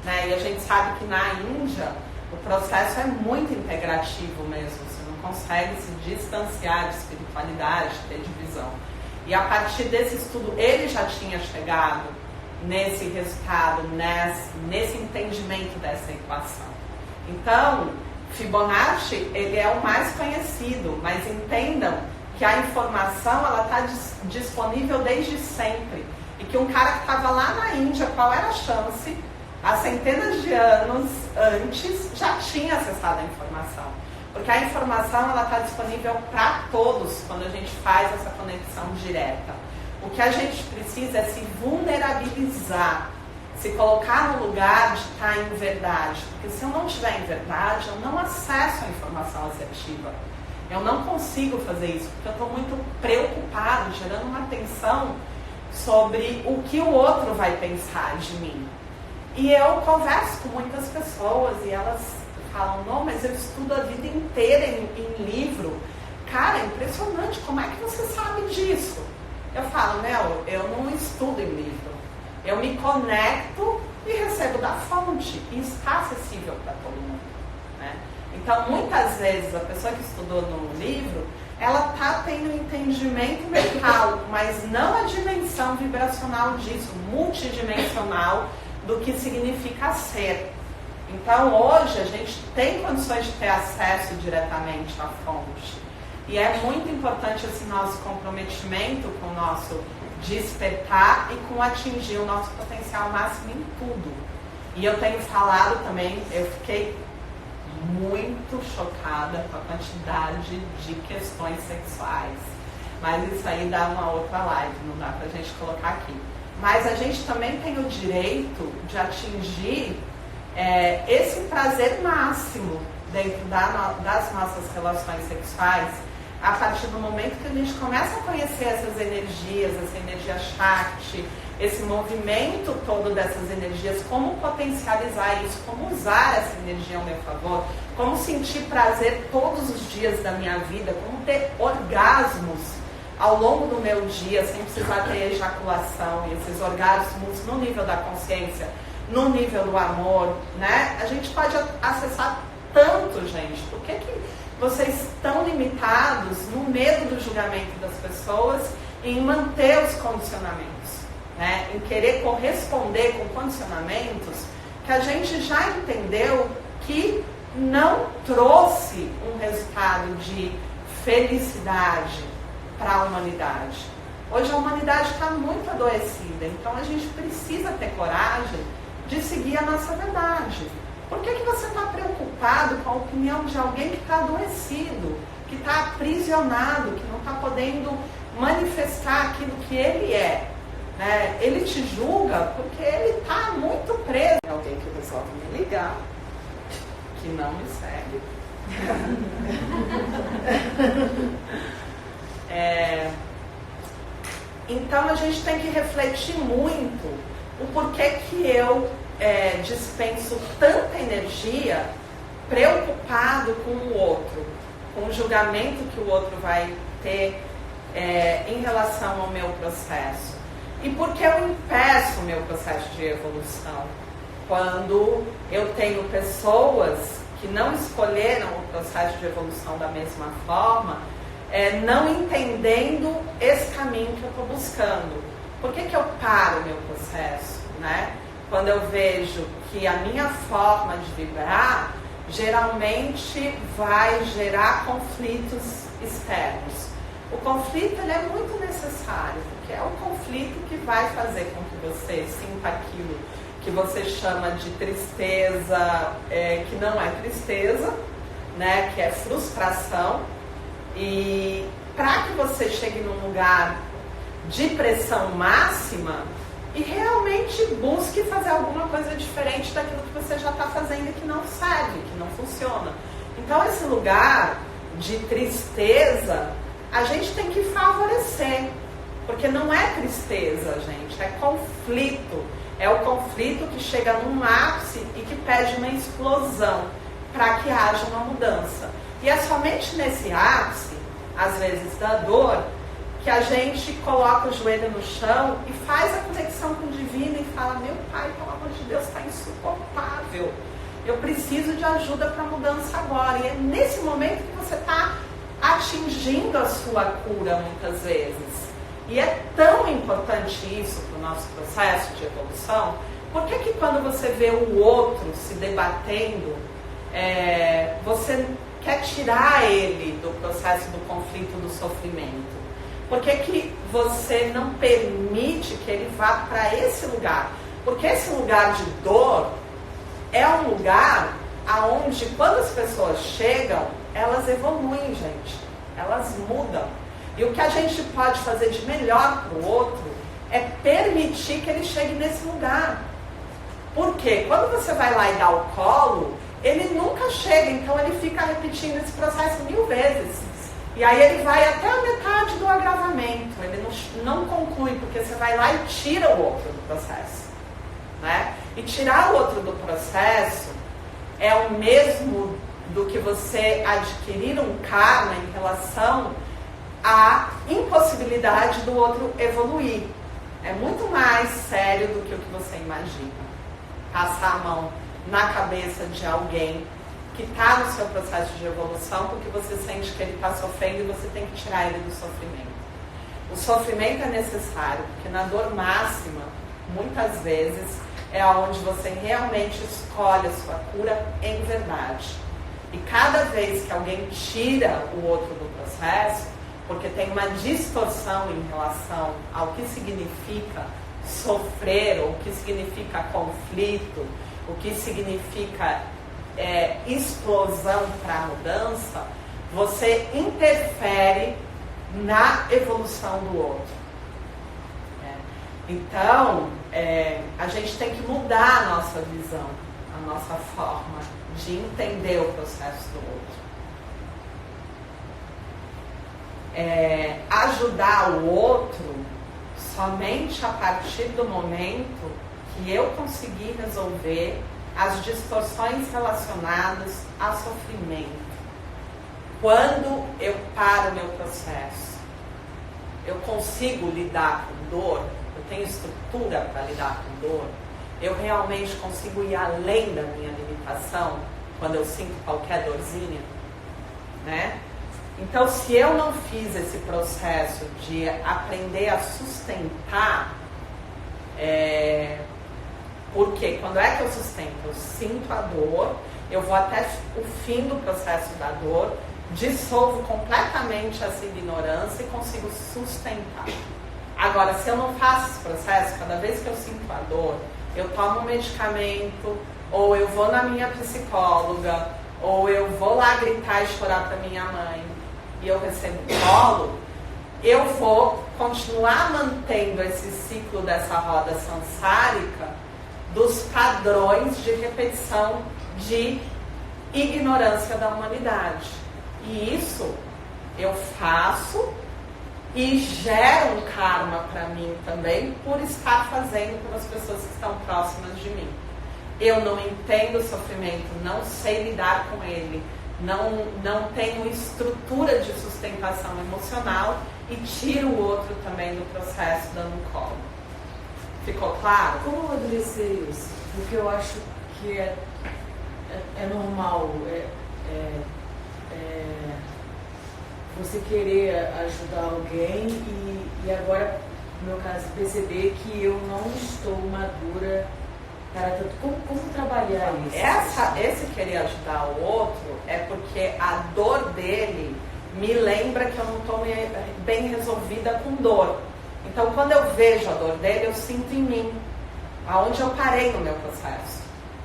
né? E a gente sabe que na Índia o processo é muito integrativo mesmo, você não consegue se distanciar de espiritualidade, de ter divisão. E a partir desse estudo ele já tinha chegado nesse resultado, nesse entendimento dessa equação. Então, Fibonacci, ele é o mais conhecido, mas entendam que a informação ela está disponível desde sempre. E que um cara que estava lá na Índia, qual era a chance? Há centenas de anos antes, já tinha acessado a informação. Porque a informação ela está disponível para todos quando a gente faz essa conexão direta. O que a gente precisa é se vulnerabilizar, se colocar no lugar de estar em verdade. Porque se eu não estiver em verdade, eu não acesso a informação assertiva. Eu não consigo fazer isso, porque eu estou muito preocupado, gerando uma tensão sobre o que o outro vai pensar de mim. E eu converso com muitas pessoas e elas falam, não, mas eu estudo a vida inteira em livro. Cara, é impressionante, como é que você sabe disso? Eu falo, eu não estudo em livro. Eu me conecto e recebo da fonte. E está acessível para todo mundo, né? Então, muitas vezes, a pessoa que estudou no livro, ela está tendo um entendimento mental, mas não a dimensão vibracional disso, multidimensional, do que significa ser. Então, hoje, a gente tem condições de ter acesso diretamente à fonte. E é muito importante esse nosso comprometimento com o nosso despertar e com atingir o nosso potencial máximo em tudo. E eu tenho falado também, eu fiquei muito chocada com a quantidade de questões sexuais. Mas isso aí dá uma outra live, não dá pra gente colocar aqui. Mas a gente também tem o direito de atingir esse prazer máximo dentro das nossas relações sexuais a partir do momento que a gente começa a conhecer essas energias, essa energia Shakti, esse movimento todo dessas energias, como potencializar isso, como usar essa energia ao meu favor, como sentir prazer todos os dias da minha vida, como ter orgasmos ao longo do meu dia, sem precisar ter ejaculação, e esses orgasmos no nível da consciência, no nível do amor, né? A gente pode acessar tanto, gente. Por que vocês estão limitados no medo do julgamento das pessoas, em manter os condicionamentos, né? Em querer corresponder com condicionamentos que a gente já entendeu que não trouxe um resultado de felicidade para a humanidade. Hoje a humanidade está muito adoecida, então a gente precisa ter coragem de seguir a nossa verdade. Por que você está preocupado com a opinião de alguém que está adoecido, que está aprisionado, que não está podendo manifestar aquilo que ele é? Né? Ele te julga porque ele está muito preso. É alguém que resolve me ligar, que não me segue. Então a gente tem que refletir muito o porquê que eu dispenso tanta energia preocupado com o outro, com o julgamento que o outro vai ter em relação ao meu processo. E por que eu impeço o meu processo de evolução? Quando eu tenho pessoas que não escolheram o processo de evolução da mesma forma, não entendendo esse caminho que eu estou buscando. Por que eu paro o meu processo, né? Quando eu vejo que a minha forma de vibrar geralmente vai gerar conflitos externos. O conflito ele é muito necessário, porque é o conflito que vai fazer com que você sinta aquilo que você chama de tristeza, que não é tristeza, né? Que é frustração. E para que você chegue num lugar de pressão máxima e realmente busque fazer alguma coisa diferente daquilo que você já está fazendo e que não serve, que não funciona. Então esse lugar de tristeza a gente tem que favorecer, porque não é tristeza, gente, é conflito. É o conflito que chega num ápice e que pede uma explosão para que haja uma mudança. E é somente nesse ápice, às vezes da dor, que a gente coloca o joelho no chão e faz a conexão com o divino e fala: meu pai, pelo amor de Deus, está insuportável. Eu preciso de ajuda para a mudança agora. E é nesse momento que você está atingindo a sua cura muitas vezes. E é tão importante isso para o nosso processo de evolução. Por que quando você vê o outro se debatendo, você quer tirar ele do processo do conflito, do sofrimento? Por que você não permite que ele vá para esse lugar? Porque esse lugar de dor é um lugar aonde, quando as pessoas chegam, elas evoluem, gente. Elas mudam. E o que a gente pode fazer de melhor para o outro é permitir que ele chegue nesse lugar. Porque quando você vai lá e dá o colo, ele nunca chega, então ele fica repetindo esse processo 1000 vezes. E aí ele vai até a metade do agravamento, ele não conclui, porque você vai lá e tira o outro do processo, né? E tirar o outro do processo é o mesmo do que você adquirir um karma em relação à impossibilidade do outro evoluir. É muito mais sério do que o que você imagina. Passar a mão na cabeça de alguém que está no seu processo de evolução porque você sente que ele está sofrendo e você tem que tirar ele do sofrimento. O sofrimento é necessário, porque na dor máxima, muitas vezes, é onde você realmente escolhe a sua cura em verdade. E cada vez que alguém tira o outro do processo, porque tem uma distorção em relação ao que significa sofrer, ou o que significa conflito, o que significa explosão para a mudança, você interfere na evolução do outro. Então, a gente tem que mudar a nossa visão, a nossa forma de entender o processo do outro. Ajudar o outro somente a partir do momento que eu conseguir resolver as distorções relacionadas a sofrimento. Quando eu paro meu processo, eu consigo lidar com dor, eu tenho estrutura para lidar com dor, eu realmente consigo ir além da minha limitação quando eu sinto qualquer dorzinha. né? Então, se eu não fiz esse processo de aprender a sustentar, porque quando é que eu sustento? Eu sinto a dor, eu vou até o fim do processo da dor, dissolvo completamente essa ignorância e consigo sustentar. Agora, se eu não faço esse processo, cada vez que eu sinto a dor, eu tomo um medicamento, ou eu vou na minha psicóloga, ou eu vou lá gritar e chorar para minha mãe, e eu recebo colo, eu vou continuar mantendo esse ciclo dessa roda samsárica dos padrões de repetição de ignorância da humanidade. E isso eu faço e gera um karma para mim também por estar fazendo pelas pessoas que estão próximas de mim. Eu não entendo o sofrimento, não sei lidar com ele, não tenho estrutura de sustentação emocional e tiro o outro também do processo dando um colo. Ficou claro? Como amadurecer isso? Porque eu acho que é normal você querer ajudar alguém e agora, no meu caso, perceber que eu não estou madura para tanto. Como trabalhar isso? Esse querer ajudar o outro é porque a dor dele me lembra que eu não estou bem resolvida com dor. Então, quando eu vejo a dor dele, eu sinto em mim aonde eu parei no meu processo.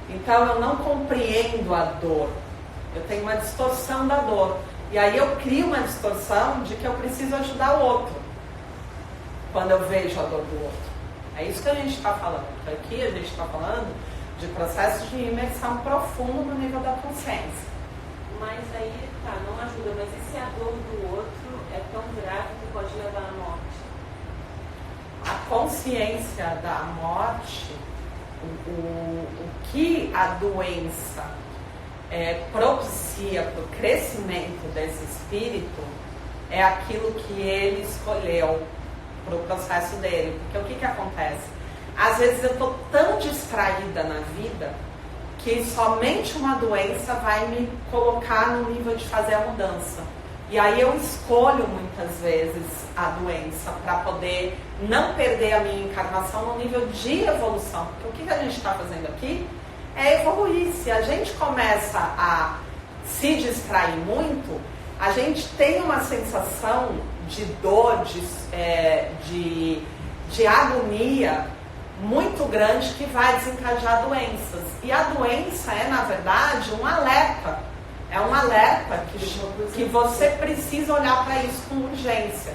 Então, eu não compreendo a dor. Eu tenho uma distorção da dor. E aí eu crio uma distorção de que eu preciso ajudar o outro quando eu vejo a dor do outro. É isso que a gente está falando. Aqui a gente está falando de processo de imersão profundo no nível da consciência. Mas aí, tá, não ajuda. Mas e se a dor do outro é tão grave que pode levar à morte? A consciência da morte, o que a doença propicia para o crescimento desse espírito é aquilo que ele escolheu para o processo dele. Porque o que acontece? Às vezes eu estou tão distraída na vida que somente uma doença vai me colocar no nível de fazer a mudança. E aí eu escolho muitas vezes a doença para poder não perder a minha encarnação no nível de evolução. Porque o que a gente está fazendo aqui é evoluir. Se a gente começa a se distrair muito, a gente tem uma sensação de dor, de agonia muito grande que vai desencadear doenças. E a doença é, na verdade, um alerta. É um alerta que você precisa olhar para isso com urgência.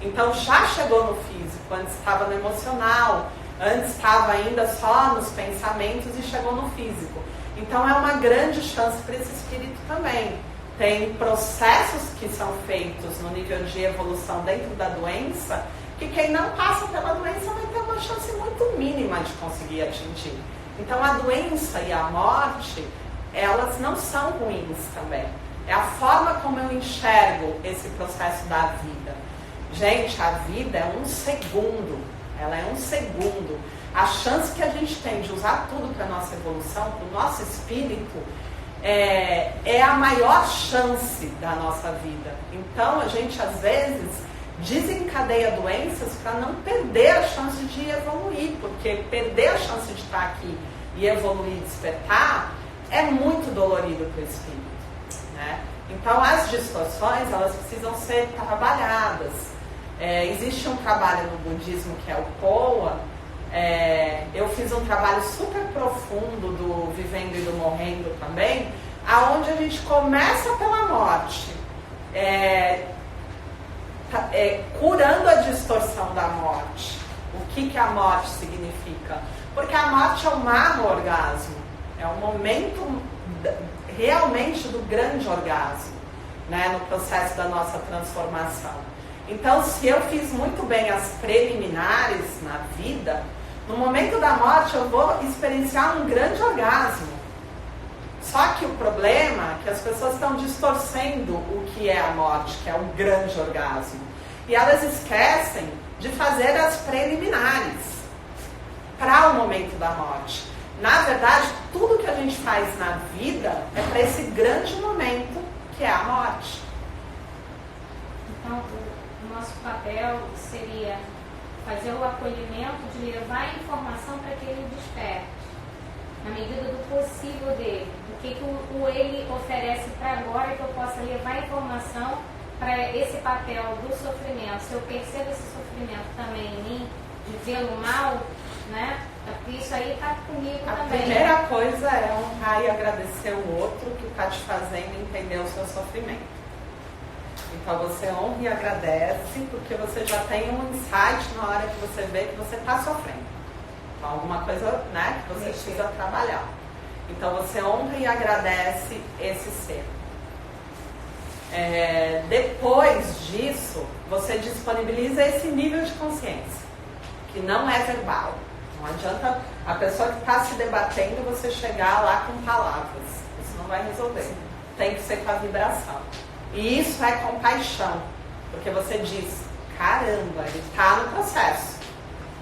Então já chegou no físico, antes estava no emocional, antes estava ainda só nos pensamentos e chegou no físico. Então é uma grande chance para esse espírito também. Tem processos que são feitos no nível de evolução dentro da doença, que quem não passa pela doença vai ter uma chance muito mínima de conseguir atingir. Então a doença e a morte, elas não são ruins também. É a forma como eu enxergo esse processo da vida. Gente, a vida é um segundo. Ela é um segundo. A chance que a gente tem de usar tudo para a nossa evolução, para o nosso espírito, é a maior chance da nossa vida. Então, a gente, às vezes, desencadeia doenças para não perder a chance de evoluir, porque perder a chance de estar aqui e evoluir e despertar é muito dolorido para o espírito, né? Então, as distorções, elas precisam ser trabalhadas. Existe um trabalho no budismo que é o Koa. Eu fiz um trabalho super profundo do Vivendo e do Morrendo também, aonde a gente começa pela morte, curando a distorção da morte. O que a morte significa? Porque a morte é o orgasmo, é o momento realmente do grande orgasmo, né, no processo da nossa transformação. Então, se eu fiz muito bem as preliminares na vida, no momento da morte eu vou experienciar um grande orgasmo. Só que o problema é que as pessoas estão distorcendo o que é a morte, que é um grande orgasmo. E elas esquecem de fazer as preliminares para o momento da morte. Na verdade, tudo que a gente faz na vida é para esse grande momento, que é a morte. Então, o nosso papel seria fazer o acolhimento, de levar a informação para que ele desperte, na medida do possível dele. O que o ele oferece para agora, que eu possa levar a informação para esse papel do sofrimento. Se eu percebo esse sofrimento também em mim, de vê-lo mal, né? Porque isso aí está comigo A também. primeira coisa é honrar e agradecer o outro que está te fazendo entender o seu sofrimento. Então você honra e agradece, porque você já tem um insight na hora que você vê que você está sofrendo. Então alguma coisa, né, que você precisa trabalhar. Então você honra e agradece esse ser. Depois disso, você disponibiliza esse nível de consciência, que não é verbal. Não adianta a pessoa que está se debatendo você chegar lá com palavras. Isso não vai resolver. Tem que ser com a vibração. E isso é compaixão. Porque você diz, caramba, ele está no processo.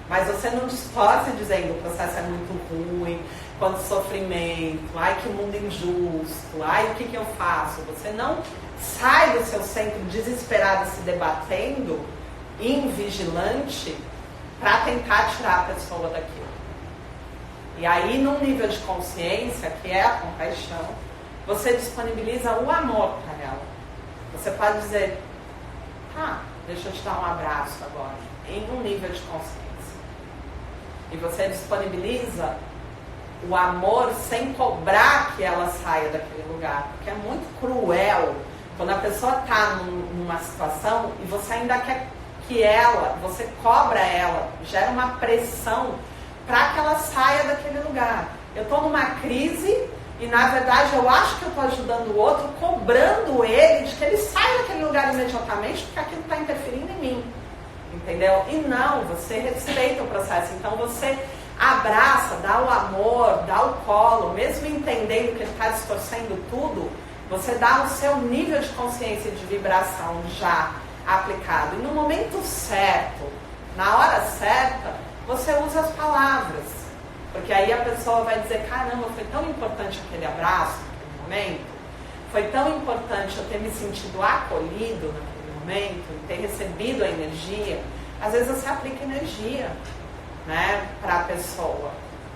Mas você não distorce dizendo que o processo é muito ruim, quanto sofrimento, ai que mundo injusto, ai o que eu faço? Você não sai do seu centro desesperado se debatendo, invigilante, para tentar tirar a pessoa daquilo. E aí, num nível de consciência, que é a compaixão, você disponibiliza o amor para ela. Você pode dizer, deixa eu te dar um abraço agora, em um nível de consciência. E você disponibiliza o amor sem cobrar que ela saia daquele lugar. Porque é muito cruel quando a pessoa está numa situação e você ainda quer que você cobra ela, gera uma pressão para que ela saia daquele lugar. Eu estou numa crise e na verdade eu acho que eu estou ajudando o outro, cobrando ele de que ele saia daquele lugar imediatamente, porque aquilo está interferindo em mim. Entendeu? E não, você respeita o processo. Então você abraça, dá o amor, dá o colo, mesmo entendendo que ele está distorcendo tudo, você dá o seu nível de consciência e de vibração já aplicado. E no momento certo, na hora certa, você usa as palavras. Porque aí a pessoa vai dizer, caramba, foi tão importante aquele abraço naquele momento, foi tão importante eu ter me sentido acolhido naquele momento, ter recebido a energia. Às vezes você aplica energia, né, para a pessoa.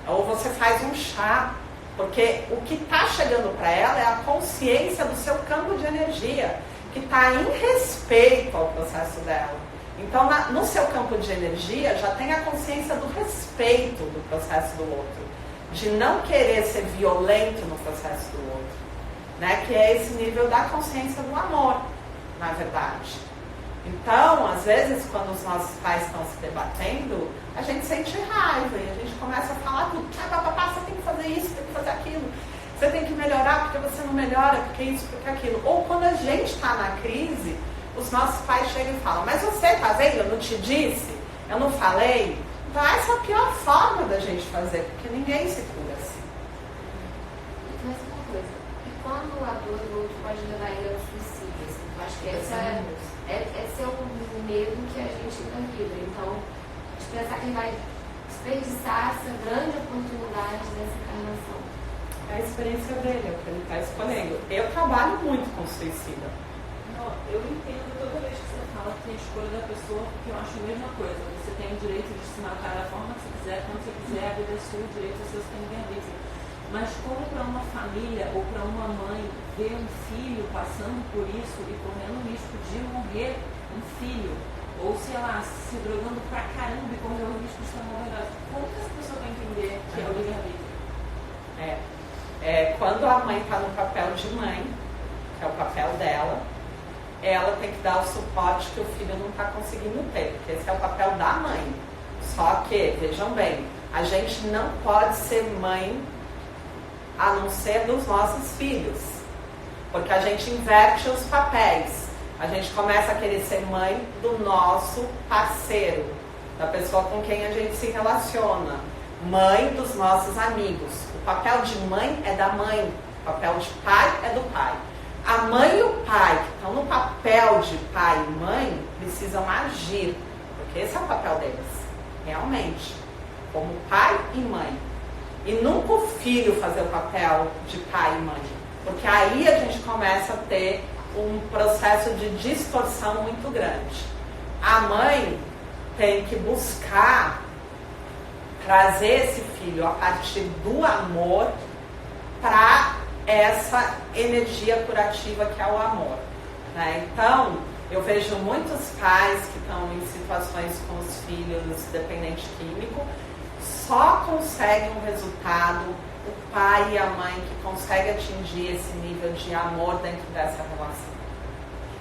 Ou você faz um chá, porque o que está chegando para ela é a consciência do seu campo de energia, que está em respeito ao processo dela. Então, no seu campo de energia, já tem a consciência do respeito do processo do outro, de não querer ser violento no processo do outro, né? Que é esse nível da consciência do amor, na verdade. Então, às vezes, quando os nossos pais estão se debatendo, a gente sente raiva e a gente começa a falar tudo. Papá, você tem que fazer isso, tem que fazer aquilo. Você tem que melhorar porque você não melhora, porque isso, porque aquilo. Ou quando a gente está na crise, os nossos pais chegam e falam, mas você tá vendo, eu não te disse, eu não falei. Então essa é a pior forma da gente fazer, porque ninguém se cura assim. Mas uma coisa, e quando a dor do outro pode levar ele ao suicídio? Assim, eu acho que esse é o medo que a gente ainda vive. Então, a gente pensar que ele vai desperdiçar essa grande oportunidade dessa encarnação. É a experiência dele, é o que ele está escolhendo. Eu trabalho muito com suicida. Eu entendo toda vez que você fala que tem a escolha da pessoa, porque eu acho a mesma coisa. Você tem o direito de se matar da forma que você quiser, quando você quiser, a vida é sua, o direito é seu, você tem que livre. Mas como para uma família ou para uma mãe ver um filho passando por isso e correndo o risco de morrer um filho, ou sei lá, se drogando pra caramba e correr o risco de estar morrendo, como que essa pessoa vai entender que é o livre-arbítrio? Quando a mãe está no papel de mãe, que é o papel dela, ela tem que dar o suporte que o filho não está conseguindo ter, porque esse é o papel da mãe. Só que, vejam bem, a gente não pode ser mãe a não ser dos nossos filhos, porque a gente inverte os papéis. A gente começa a querer ser mãe do nosso parceiro, da pessoa com quem a gente se relaciona, mãe dos nossos amigos. O papel de mãe é da mãe, o papel de pai é do pai. A mãe e o pai, que estão no papel de pai e mãe, precisam agir, porque esse é o papel deles, realmente, como pai e mãe. E nunca o filho fazer o papel de pai e mãe. Porque aí a gente começa a ter um processo de distorção muito grande. A mãe tem que buscar trazer esse filho a partir do amor para essa energia curativa que é o amor, né? Então, eu vejo muitos pais que estão em situações com os filhos dependente químico, só conseguem um resultado o pai e a mãe que conseguem atingir esse nível de amor dentro dessa relação.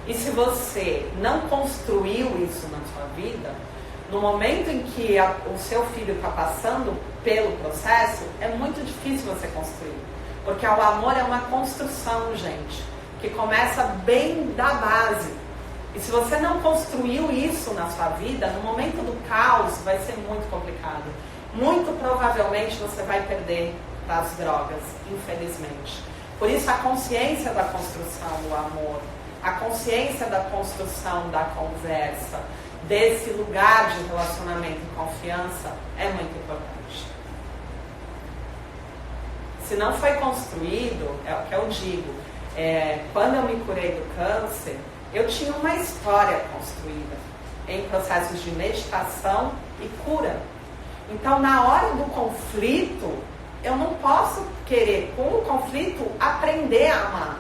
E se você não construiu isso na sua vida, no momento em que o seu filho está passando pelo processo, é muito difícil você construir. Porque o amor é uma construção, gente, que começa bem da base. E se você não construiu isso na sua vida, no momento do caos vai ser muito complicado. Muito provavelmente você vai perder para as drogas, infelizmente. Por isso a consciência da construção do amor, a consciência da construção da conversa, desse lugar de relacionamento e confiança é muito importante. Se não foi construído, é o que eu digo, quando eu me curei do câncer, eu tinha uma história construída em processos de meditação e cura. Então, na hora do conflito, eu não posso querer, com o conflito, aprender a amar.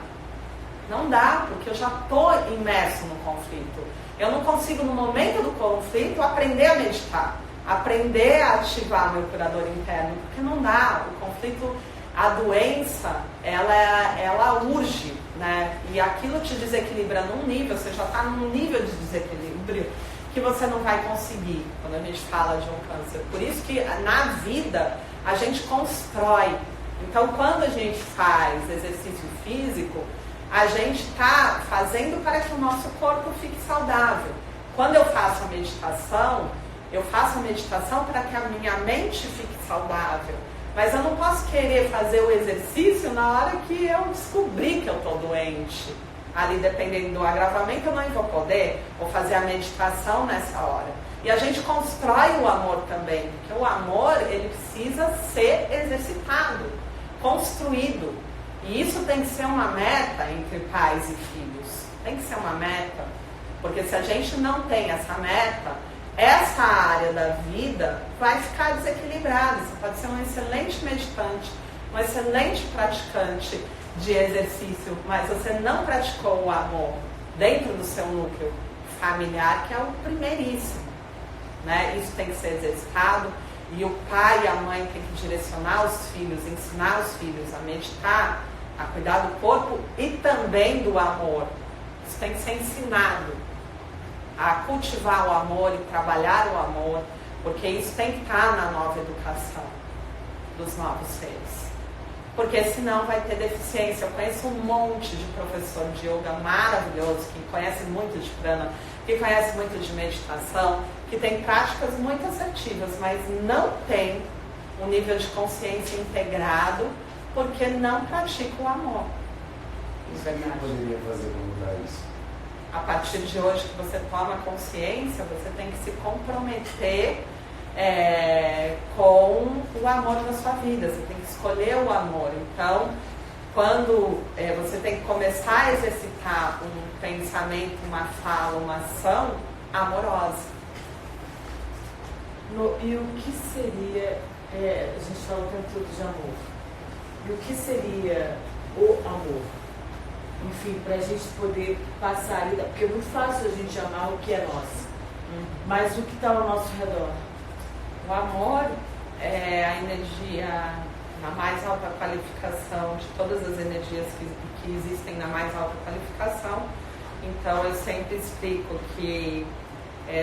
Não dá, porque eu já estou imerso no conflito. Eu não consigo, no momento do conflito, aprender a meditar, aprender a ativar meu curador interno, porque não dá. O conflito, a doença, ela urge, né? E aquilo te desequilibra num nível, você já está num nível de desequilíbrio que você não vai conseguir quando a gente fala de um câncer. Por isso que na vida a gente constrói. Então, quando a gente faz exercício físico, a gente está fazendo para que o nosso corpo fique saudável. Quando eu faço a meditação para que a minha mente fique saudável. Mas eu não posso querer fazer o exercício na hora que eu descobrir que eu estou doente. Ali, dependendo do agravamento, eu não vou poder. Vou fazer a meditação nessa hora. E a gente constrói o amor também. Porque o amor, ele precisa ser exercitado, construído. E isso tem que ser uma meta entre pais e filhos. Tem que ser uma meta. Porque se a gente não tem essa meta, essa área da vida vai ficar desequilibrada. Você pode ser um excelente meditante, um excelente praticante de exercício, mas você não praticou o amor dentro do seu núcleo familiar, que é o primeiríssimo, né? Isso tem que ser exercitado. E o pai e a mãe tem que direcionar os filhos, ensinar os filhos a meditar, a cuidar do corpo e também do amor. Isso tem que ser ensinado a cultivar o amor e trabalhar o amor, porque isso tem que estar na nova educação dos novos seres. Porque senão vai ter deficiência. Eu conheço um monte de professor de yoga maravilhoso, que conhece muito de prana, que conhece muito de meditação, que tem práticas muito assertivas, mas não tem um nível de consciência integrado, porque não pratica o amor. O que poderia fazer para mudar isso? A partir de hoje que você toma consciência, você tem que se comprometer com o amor na sua vida. Você tem que escolher o amor. Então, quando você tem que começar a exercitar um pensamento, uma fala, uma ação amorosa. E o que seria, a gente fala o tempo todo de amor, e o que seria o amor? Enfim, para a gente poder passar ali, porque é muito fácil a gente amar o que é nosso, mas o que está ao nosso redor? O amor é a energia na mais alta qualificação de todas as energias que existem na mais alta qualificação. Então eu sempre explico que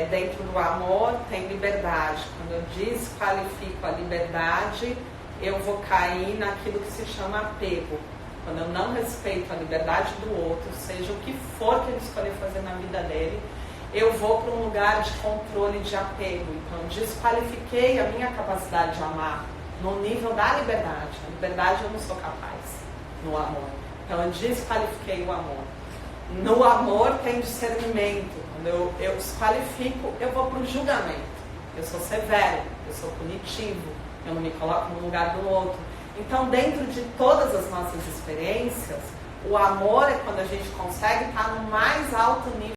dentro do amor tem liberdade. Quando eu desqualifico a liberdade, eu vou cair naquilo que se chama apego. Quando eu não respeito a liberdade do outro, seja o que for que ele escolher fazer na vida dele, eu vou para um lugar de controle, de apego. Então, desqualifiquei a minha capacidade de amar no nível da liberdade. A liberdade eu não sou capaz no amor. Então, eu desqualifiquei o amor. No amor tem discernimento. Quando eu desqualifico, eu vou para o julgamento. Eu sou severo, eu sou punitivo, eu não me coloco no lugar do outro. Então, dentro de todas as nossas experiências, o amor é quando a gente consegue estar no mais alto nível